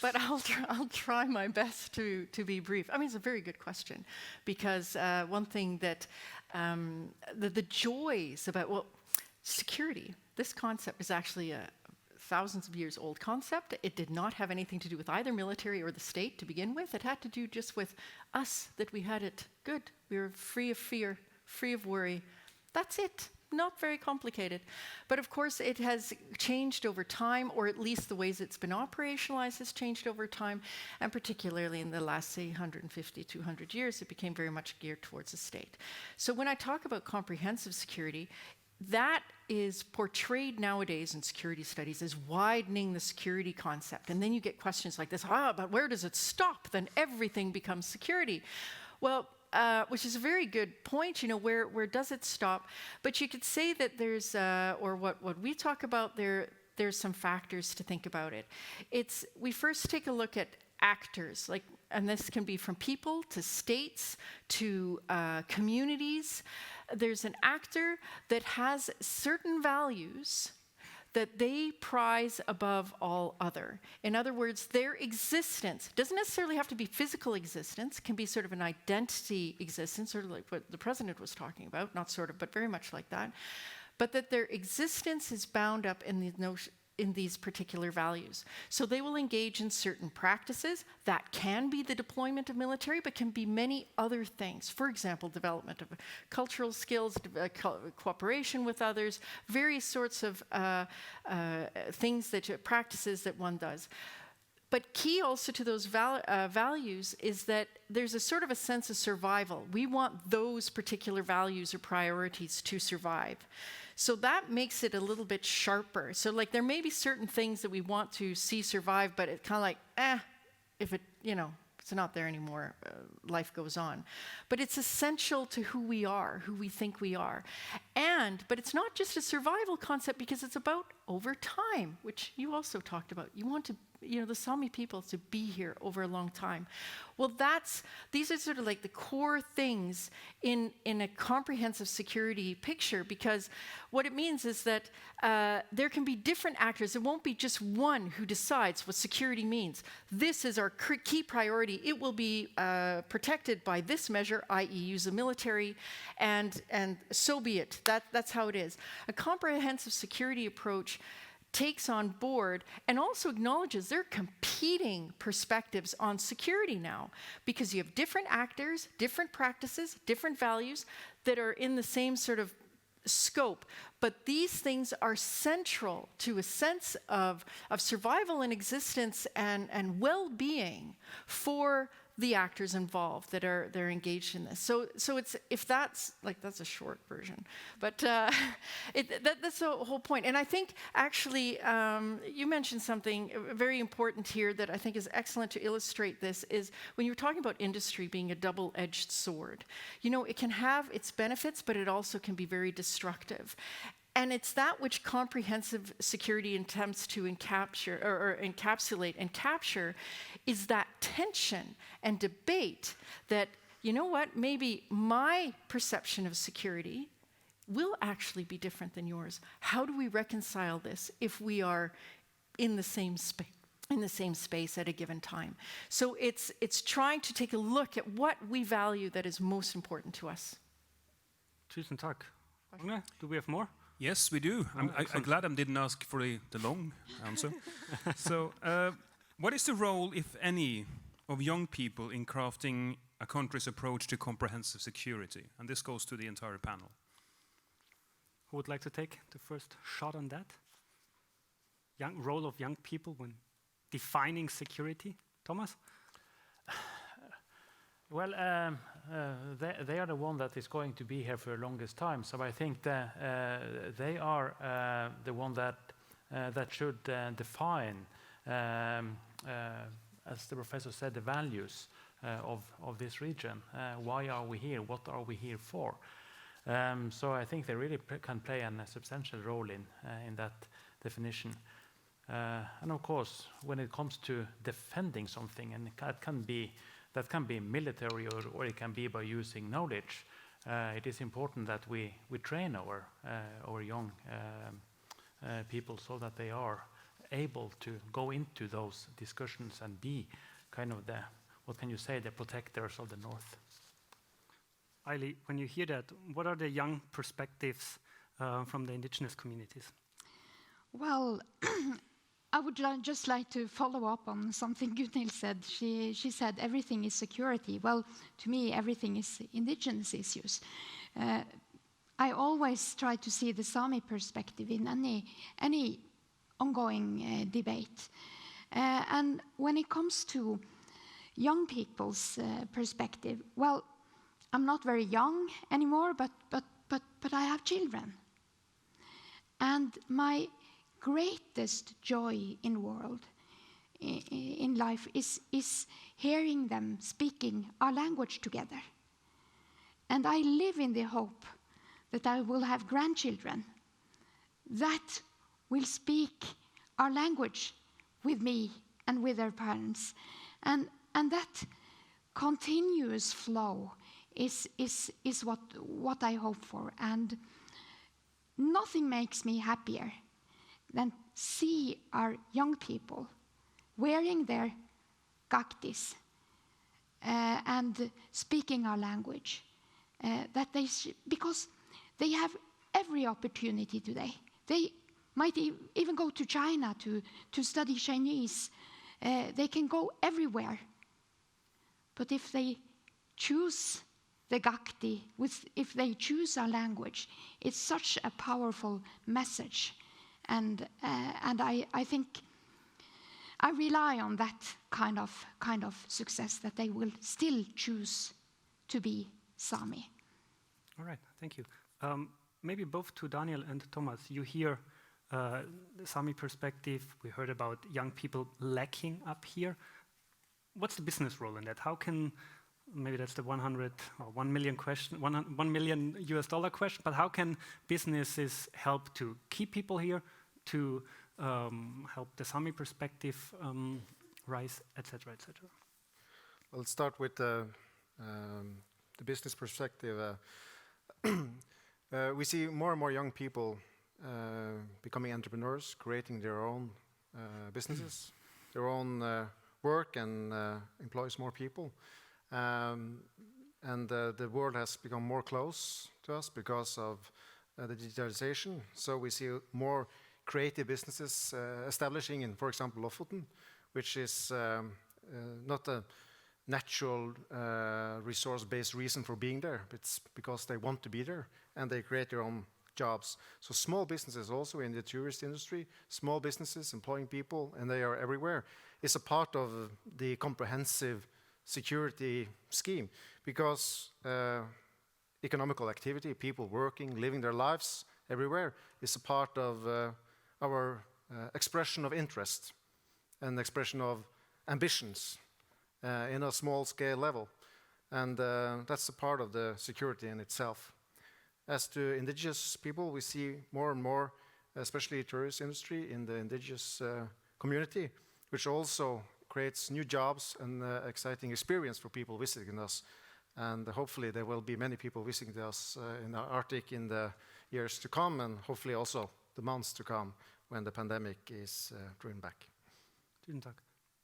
But I'll try my best to be brief. I mean, it's a very good question, because one thing that the joys about, security, this concept is actually a thousands of years old concept. It did not have anything to do with either military or the state to begin with. It had to do just with us, that we had it good. We were free of fear, free of worry. That's it. Not very complicated. But of course, it has changed over time, or at least the ways it's been operationalized has changed over time. And particularly in the last, say, 150, 200 years, it became very much geared towards the state. So when I talk about comprehensive security, that is portrayed nowadays in security studies as widening the security concept. And then you get questions like this, but where does it stop? Then everything becomes security. Well, which is a very good point, where does it stop? But you could say that there's, or what we talk about, there's some factors to think about it. We first take a look at actors, and this can be from people to states to communities. There's an actor that has certain values that they prize above all other. In other words, their existence doesn't necessarily have to be physical existence, can be sort of an identity existence, sort of like what the president was talking about, not sort of, but very much like that. But that their existence is bound up in the in these particular values. So they will engage in certain practices. That can be the deployment of military, but can be many other things. For example, development of cultural skills, cooperation with others, various sorts of things practices that one does. But key also to those values is that there's a sort of a sense of survival. We want those particular values or priorities to survive. So that makes it a little bit sharper. So like there may be certain things that we want to see survive, but it's kind of like, if it, it's not there anymore, life goes on. But it's essential to who we are, who we think we are. But it's not just a survival concept because it's about over time, which you also talked about. You want to, the Sami people to be here over a long time. Well, these are sort of like the core things in a comprehensive security picture, because what it means is that there can be different actors. It won't be just one who decides what security means. This is our key priority. It will be protected by this measure, i.e. use the military, and so be it. That's how it is. A comprehensive security approach takes on board and also acknowledges there are competing perspectives on security now, because you have different actors, different practices, different values that are in the same sort of scope. But these things are central to a sense of survival and existence and well-being for the actors involved they're engaged in this. So it's that's a short version, but that's the whole point. And I think actually you mentioned something very important here that I think is excellent to illustrate this, is when you're talking about industry being a double-edged sword. It can have its benefits, but it also can be very destructive. And it's that which comprehensive security attempts to encapsulate and capture, is that tension and debate that, maybe my perception of security will actually be different than yours. How do we reconcile this if we are in the same space at a given time? So it's trying to take a look at what we value that is most important to us. Tusen takk. Agne, do we have more? Yes, we do. I'm glad I didn't ask for the long answer. So, what is the role, if any, of young people in crafting a country's approach to comprehensive security? And this goes to the entire panel. Who would like to take the first shot on that? Role of young people when defining security? Tomas? Well, they are the one that is going to be here for the longest time. So I think that they are the one that should define, as the professor said, the values of this region. Why are we here? What are we here for? So I think they really can play a substantial role in that definition. And of course, when it comes to defending something, and that can be military or it can be by using knowledge, it is important that we train our young people so that they are able to go into those discussions and be kind of the protectors of the North. Aili, when you hear that, what are the young perspectives from the indigenous communities? Well, I would just like to follow up on something Gunhild said. She said everything is security. Well, to me, everything is indigenous issues. I always try to see the Sami perspective in any ongoing debate. And when it comes to young people's perspective, well, I'm not very young anymore, but I have children. And my greatest joy in world, in life, is hearing them speaking our language together. And I live in the hope that I will have grandchildren that will speak our language with me and with their parents. And that continuous flow is what I hope for. And nothing makes me happier than see our young people wearing their kaktis and speaking our language. Because they have every opportunity today. might even go to China to study Chinese. They can go everywhere. But if they choose the Gakti, if they choose our language, it's such a powerful message. And I think I rely on that kind of success, that they will still choose to be Sami. All right, thank you. Maybe both to Daniel and Tomas, you hear the Sami perspective. We heard about young people lacking up here. What's the business role in that? How can, maybe that's the 100 or 1 million question, $1 million question, but how can businesses help to keep people here, to help the Sami perspective rise, etc., etc.? Well, let's start with the business perspective. We see more and more young people becoming entrepreneurs, creating their own businesses, their own work, and employs more people. And the world has become more close to us because of the digitalization. So we see more creative businesses establishing in, for example, Lofoten, which is not a natural resource-based reason for being there. It's because they want to be there and they create their own jobs. So small businesses also in the tourist industry, small businesses employing people, and they are everywhere, is a part of the comprehensive security scheme, because economical activity, people working, living their lives everywhere, is a part of our expression of interest and expression of ambitions in a small scale level. And that's a part of the security in itself. As to indigenous people, we see more and more, especially tourist industry in the indigenous community, which also creates new jobs and exciting experience for people visiting us. And hopefully there will be many people visiting us in the Arctic in the years to come, and hopefully also the months to come when the pandemic is driven back.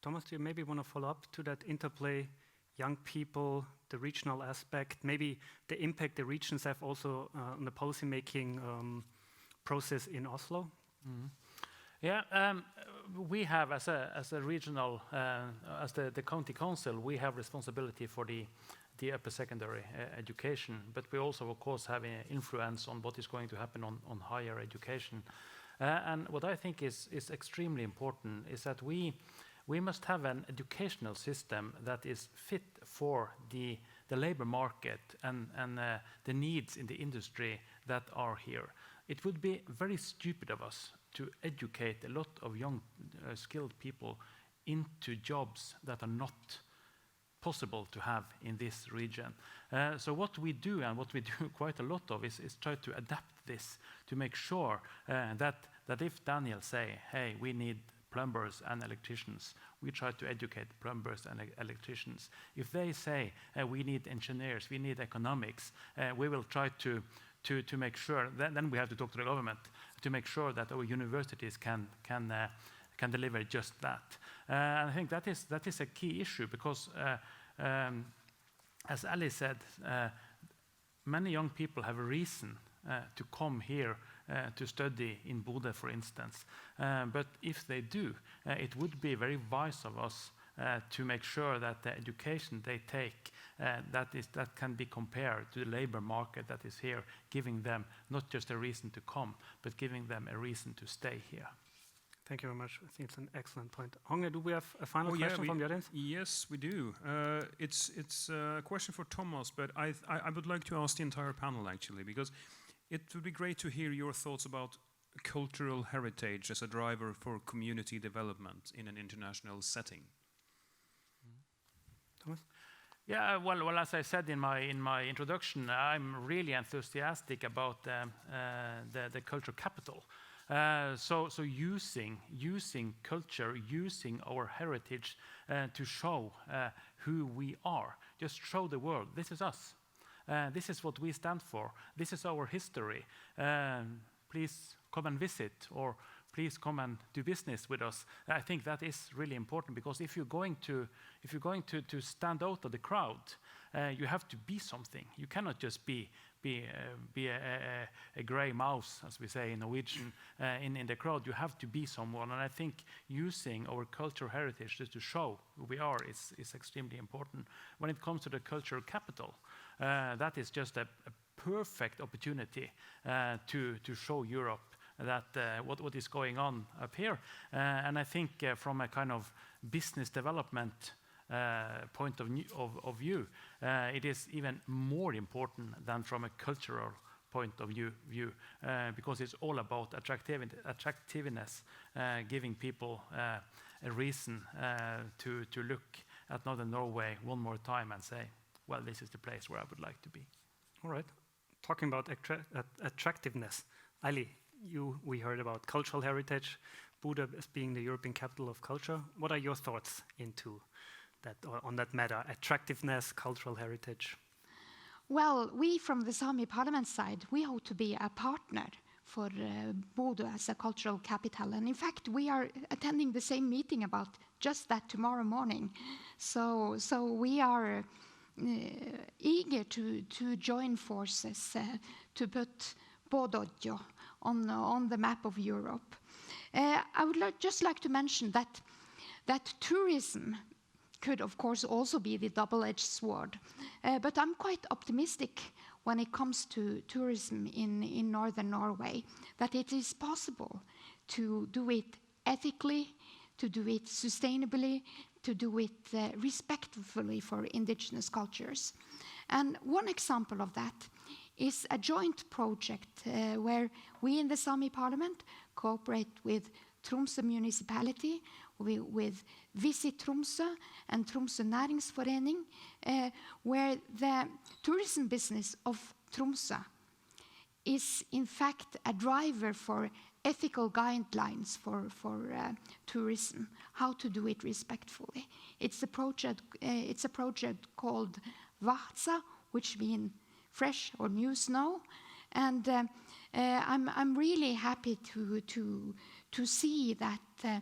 Thomas, do you maybe want to follow up to that interplay, young people, the regional aspect, maybe the impact the regions have also on the policy-making process in Oslo? Mm-hmm. Yeah, we have, as a regional, as the county council, we have responsibility for the upper secondary education, but we also, of course, have an influence on what is going to happen on higher education. And what I think is extremely important is that we must have an educational system that is fit for the labor market and the needs in the industry that are here. It would be very stupid of us to educate a lot of young skilled people into jobs that are not possible to have in this region. So what we do, and what we do quite a lot of, is try to adapt this to make sure that if Daniel say, hey, we need plumbers and electricians, we try to educate plumbers and electricians. If they say we need engineers, we need economics, we will try to make sure, then we have to talk to the government to make sure that our universities can deliver just that. And I think that is a key issue, because as Aili said, many young people have a reason to come here to study in Bodø, for instance. But if they do, it would be very wise of us to make sure that the education they take that can be compared to the labor market that is here, giving them not just a reason to come, but giving them a reason to stay here. Thank you very much. I think it's an excellent point. Honge, do we have a final question from the audience? Yes, we do. It's a question for Tomas, but I would like to ask the entire panel, actually, because it would be great to hear your thoughts about cultural heritage as a driver for community development in an international setting. Thomas? Yeah, well, as I said in my introduction, I'm really enthusiastic about the cultural capital. So using culture, using our heritage to show who we are, just show the world, this is us. This is what we stand for. This is our history. Please come and visit, or please come and do business with us. I think that is really important, because if you're going to stand out of the crowd, you have to be something. You cannot just be a grey mouse, as we say in Norwegian, in the crowd. You have to be someone, and I think using our cultural heritage just to show who we are is extremely important. When it comes to the cultural capital, that is just a perfect opportunity to show Europe that what is going on up here. And I think from a kind of business development point of view, it is even more important than from a cultural point of view, because it's all about attractiveness, giving people a reason to look at Northern Norway one more time and say, well, this is the place where I would like to be. All right. Talking about attractiveness, Aili, we heard about cultural heritage, Bodø as being the European capital of culture. What are your thoughts into that, on that matter, attractiveness, cultural heritage? Well, we from the Sami parliament side, we hope to be a partner for Bodø as a cultural capital. And in fact, we are attending the same meeting about just that tomorrow morning. So we are eager to join forces to put Bodø on the map of Europe. I would just like to mention that tourism could, of course, also be the double-edged sword. But I'm quite optimistic when it comes to tourism in Northern Norway, that it is possible to do it ethically, to do it sustainably, to do it respectfully for indigenous cultures. And one example of that is a joint project where we in the Sami Parliament cooperate with Tromsø municipality, with Visit Tromsø and Tromsø Næringsforening, where the tourism business of Tromsø is in fact a driver for ethical guidelines for tourism, how to do it respectfully. It's a project called Vasa, which means fresh or new snow, and I'm really happy to see that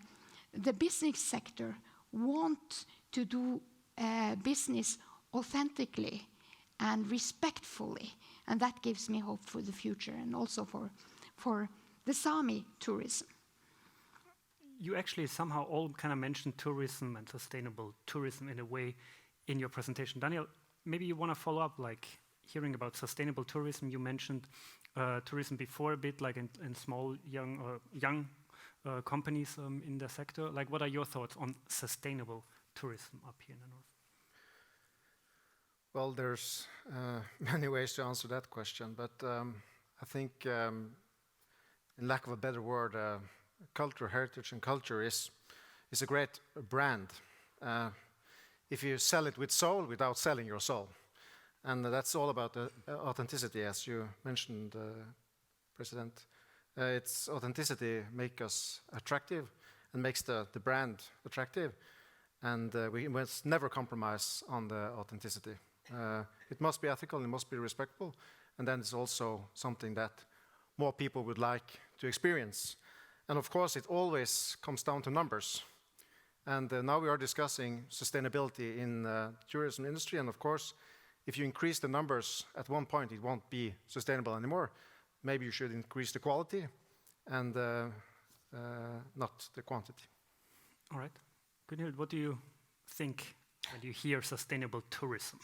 the business sector want to do business authentically and respectfully, and that gives me hope for the future and also for the Sami tourism. You actually somehow all kind of mentioned tourism and sustainable tourism in a way in your presentation. Daniel, maybe you want to follow up, like hearing about sustainable tourism. You mentioned tourism before a bit, like in small, young companies in the sector. Like, what are your thoughts on sustainable tourism up here in the north? Well, there's many ways to answer that question, but I think, in lack of a better word, culture, heritage, and culture is a great brand. If you sell it with soul without selling your soul. And that's all about authenticity, as you mentioned, President. It's authenticity makes us attractive and makes the brand attractive. And we must never compromise on the authenticity. It must be ethical, it must be respectful. And then it's also something that more people would like to experience. And of course, it always comes down to numbers. And now we are discussing sustainability in the tourism industry. And of course, if you increase the numbers, at one point it won't be sustainable anymore. Maybe you should increase the quality and not the quantity. All right. Gunhild, what do you think when you hear sustainable tourism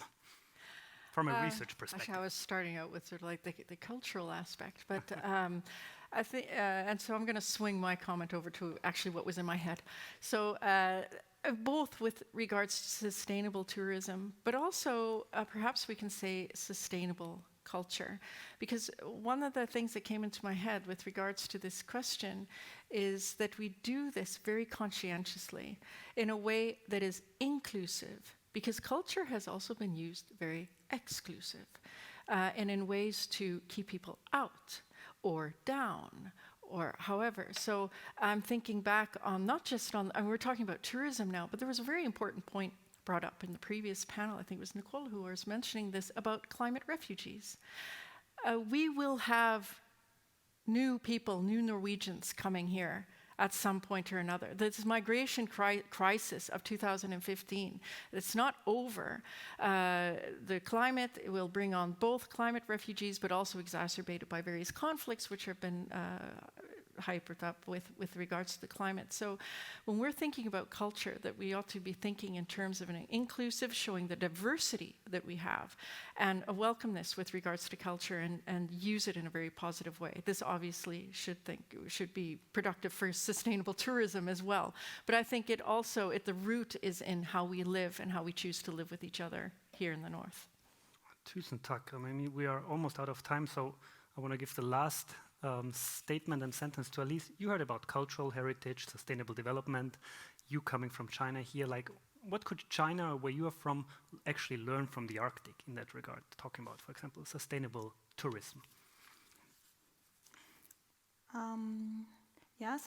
from a research perspective? Actually, I was starting out with sort of like the cultural aspect, but I think, and so I'm going to swing my comment over to actually what was in my head. So both with regards to sustainable tourism, but also perhaps we can say sustainable culture. Because one of the things that came into my head with regards to this question is that we do this very conscientiously in a way that is inclusive, because culture has also been used very exclusive and in ways to keep people out or down or however. So I'm thinking back on not just on, and we're talking about tourism now, but there was a very important point brought up in the previous panel, I think it was Nicole who was mentioning this, about climate refugees. We will have new people, new Norwegians coming here at some point or another. This migration crisis of 2015, it's not over. The climate will bring on both climate refugees, but also exacerbated by various conflicts which have been hyped up with regards to the climate. So when we're thinking about culture, that we ought to be thinking in terms of an inclusive, showing the diversity that we have, and a welcomeness with regards to culture, and use it in a very positive way. This obviously should be productive for sustainable tourism as well. But I think it also, the root is in how we live and how we choose to live with each other here in the north. Tusen takk. I mean, we are almost out of time, so I want to give the last statement and sentence to Aili. You heard about cultural heritage, sustainable development, you coming from China here. Like, what could China, where you are from, actually learn from the Arctic in that regard? Talking about, for example, sustainable tourism. Yeah,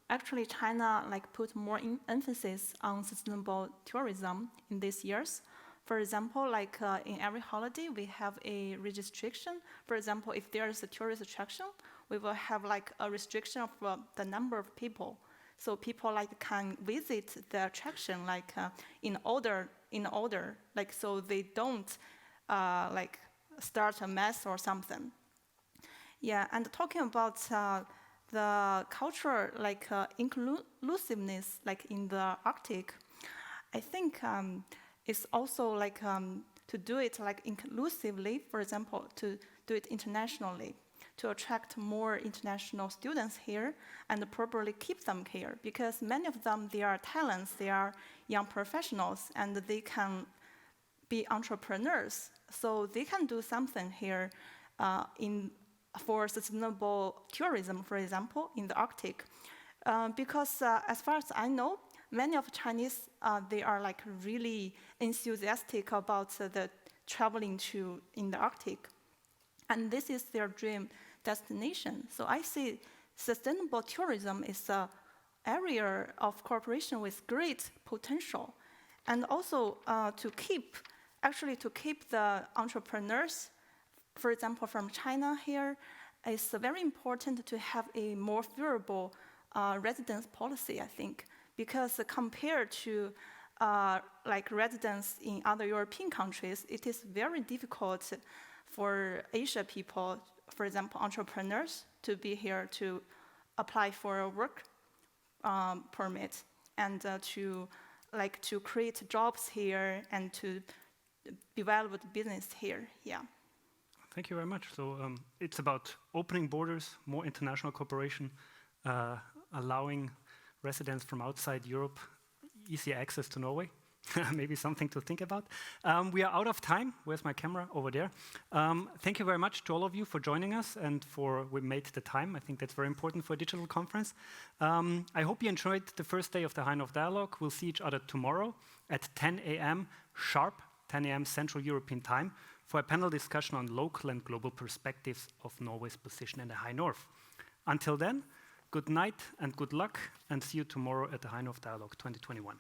actually, China put more emphasis on sustainable tourism in these years. For example, in every holiday, we have a restriction. For example, if there is a tourist attraction, we will have a restriction of the number of people. So people can visit the attraction in order, so they don't start a mess or something. Yeah, and talking about the cultural inclusiveness in the Arctic, I think it's also to do it inclusively, for example, to do it internationally, to attract more international students here and properly keep them here, because many of them, they are talents, they are young professionals, and they can be entrepreneurs. So they can do something here for sustainable tourism, for example, in the Arctic. Because as far as I know, many of Chinese, they are really enthusiastic about the traveling in the Arctic. And this is their dream destination. So I see sustainable tourism is an area of cooperation with great potential. And also to keep the entrepreneurs, for example, from China here, it's very important to have a more favorable residence policy, I think. Because compared to residents in other European countries, it is very difficult for Asia people, for example, entrepreneurs, to be here to apply for a work permit and to create jobs here and to develop business here. Yeah. Thank you very much. So it's about opening borders, more international cooperation, allowing residents from outside Europe easier access to Norway. Maybe something to think about. We are out of time. Where's my camera? Over there. Thank you very much to all of you for joining us and we made the time. I think that's very important for a digital conference. I hope you enjoyed the first day of the High North Dialogue. We'll see each other tomorrow at 10 a.m. sharp, 10 a.m. Central European Time, for a panel discussion on local and global perspectives of Norway's position in the High North. Until then, good night and good luck, and see you tomorrow at the High North Dialogue 2021.